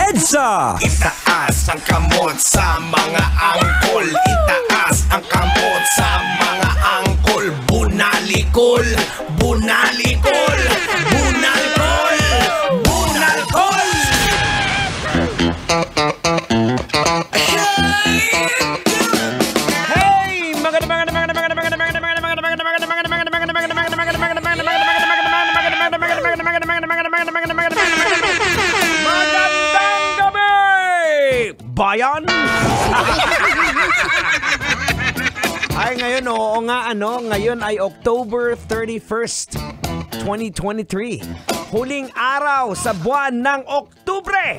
EDSA! Itaas ang kamot sa mga angkol. Itaas ang kamot sa mga angkol. Bunalikol, bunalikol, bunalkol, bunalkol. Hey! Magandang gabi! Bayan! Ay, ngayon, oo nga, ngayon ay October 31st, 2023. Huling araw sa buwan ng Oktubre!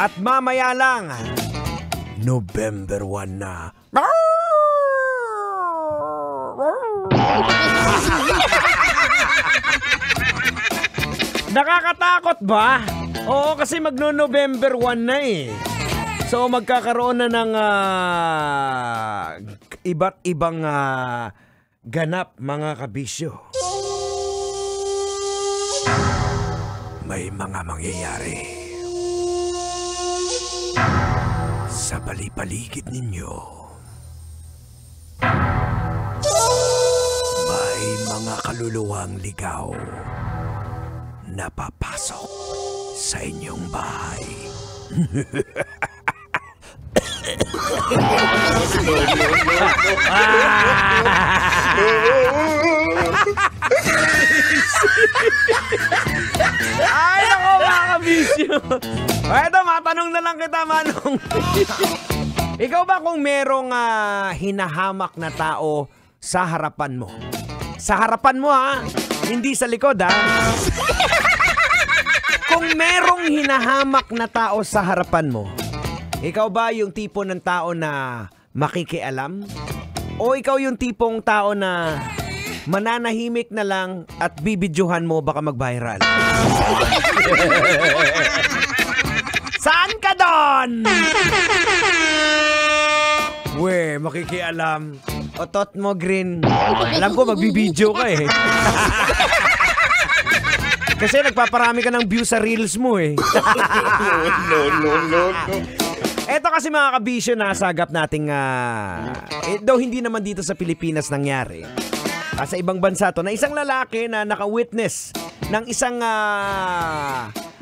At mamaya lang, November 1 na. Nakakatakot ba? Oo, kasi magno-November 1 na eh. So magkakaroon na ng iba't ibang ganap, mga kabisyo. May mga mangyayari sa bali-paligid ninyo. May mga kaluluwang ligaw na papasok sa inyong bahay. Ay, ako mga kabisyo. Eto, matanong na lang kita, Manong. Ikaw ba kung merong hinahamak na tao sa harapan mo? Sa harapan mo, ha? Hindi sa likod, ha? Kung merong hinahamak na tao sa harapan mo, ikaw ba yung tipo ng tao na makikialam? O ikaw yung tipong tao na mananahimik na lang at bibidyohan mo baka mag-viral? Saan ka doon? We, makikialam. Otot mo, Green. Alam ko, magbibidyo ka eh. Kasi nagpaparami ka ng view sa reels mo eh. No. Eto kasi mga kabisyo, nasagap nating daw hindi naman dito sa Pilipinas nangyari. Sa ibang bansa to, na isang lalaki na naka-witness ng isang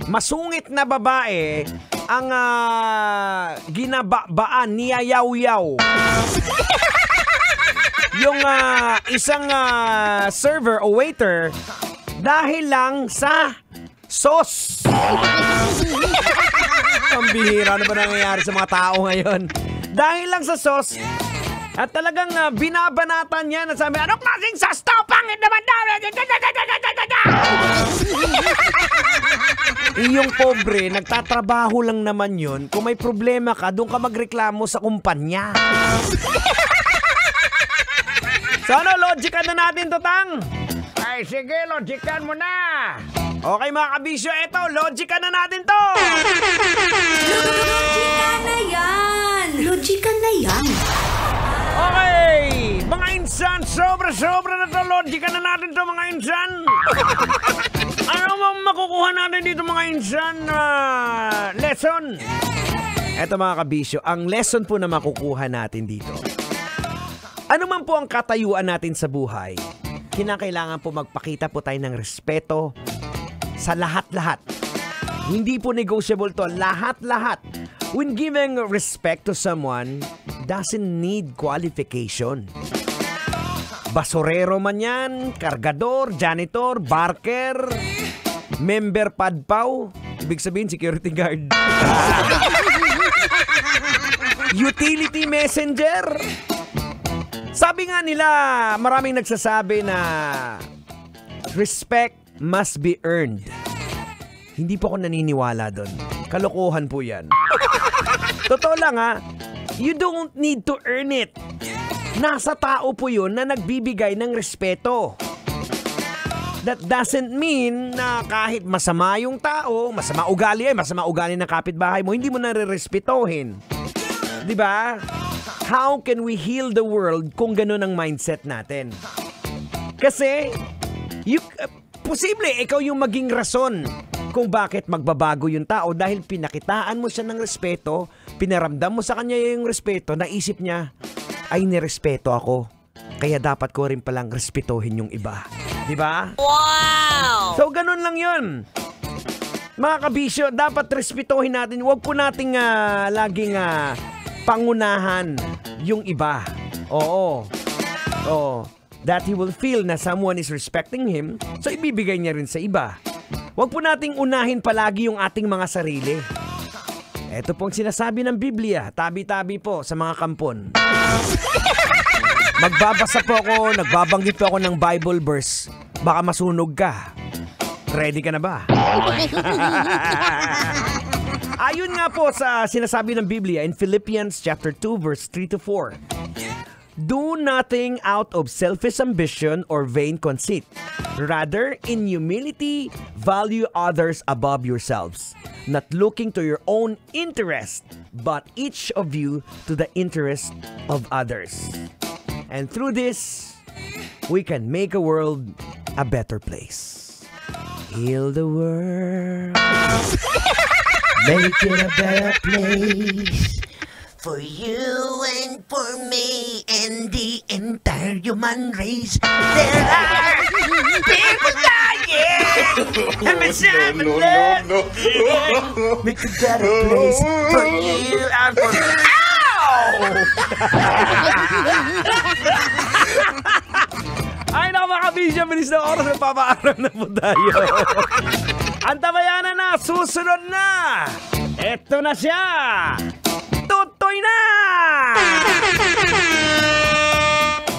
masungit na babae ang ginababaan, niyayaw-yaw. Yung isang server o waiter dahil lang sa sauce. Ang bihira na ba nangyayari sa mga tao ngayon? Dahil lang sa sauce. At talagang binabanatan niya na sabi, anong klaseng sauce to? Pangit naman daw! Yung pobre, nagtatrabaho lang naman yun. Kung may problema ka, doon ka magreklamo sa kumpanya. So ano, logican na natin to, Tang? Ay, sige, logican mo na. Okay mga kabisyo, eto, logican na natin to. Logican na yan. Logican na yan. Okay, mga insan, sobra-sobra na to. Logican na natin to, mga insan. Ano bang makukuha natin dito, mga insan? Lesson. Eto mga kabisyo, ang lesson po na makukuha natin dito. Ano man po ang katayuan natin sa buhay, kinakailangan po magpakita po tayo ng respeto sa lahat-lahat. Hindi po negotiable to, lahat-lahat. When giving respect to someone, doesn't need qualification. Basurero man yan, kargador, janitor, barker, member padpaw, ibig sabihin security guard. Utility messenger. Sabi nga nila, maraming nagsasabi na respect must be earned. Hindi po ako naniniwala doon. Kalokohan po yan. Totoo lang ha, you don't need to earn it. Nasa tao po yun na nagbibigay ng respeto. That doesn't mean na kahit masama yung tao, masama ugali ng kapitbahay mo, hindi mo nare-respetohin. Diba? How can we heal the world kung ganun ang mindset natin? Kasi, posible ikaw yung maging rason kung bakit magbabago yung tao dahil pinakitaan mo siya ng respeto, pinaramdam mo sa kanya yung respeto, naisip niya, ay nirespeto ako. Kaya dapat ko rin palang respetuhin yung iba. Diba? Wow! So, ganun lang yun. Mga kabisyo, dapat respetuhin natin. Huwag po nating laging pangunahan yung iba. Oo. That he will feel na someone is respecting him, so ibibigay niya rin sa iba. Huwag po nating unahin palagi yung ating mga sarili. Ito pong sinasabi ng Biblia, tabi-tabi po sa mga kampon. Magbabasa po ako, nagbabanggit po ako ng Bible verse. Baka masunog ka. Ready ka na ba? Ayun nga po sa sinasabi ng Biblia in Philippians chapter 2 verse 3 to 4. Do nothing out of selfish ambition or vain conceit. Rather, in humility, value others above yourselves, not looking to your own interest, but each of you to the interest of others. And through this, we can make a world a better place. Heal the world. Make it a better place. For you and for me and the entire human race, there are people dying. And No. Make a better place for you and for me. Ay, naku mga kabisyo, bilis na oras, magpapaaram na po tayo. Ang tabayanan na, susunod na. Eto na siya. Tutoy na!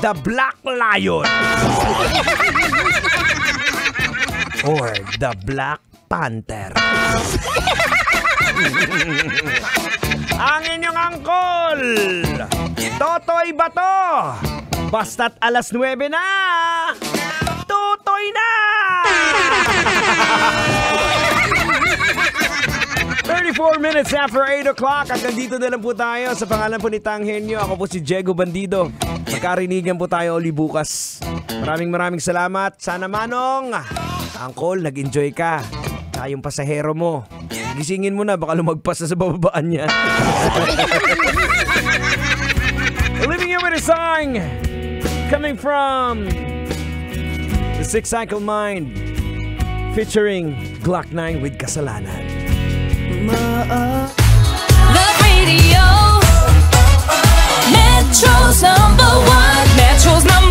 The Black Lion. Or the Black Panther. Ang inyong angkol, Totoy Bato. Basta't alas 9 na, tutoy na! 34 minutes after 8 o'clock. Hanggang dito na lang po tayo. Sa pangalan po ni Tanghenyo, ako po si Diego Bandido. Magkarinigan po tayo uli bukas. Maraming salamat. Sana Manong, Angkol, nag-enjoy ka. Tayong pasahero mo, gisingin mo na, baka lumagpas na sa bababaan niya. Living you with a song coming from the Six Cycle Mind featuring Glock 9 with Kasalanan. The radio, Metro's #1, Metro's #1.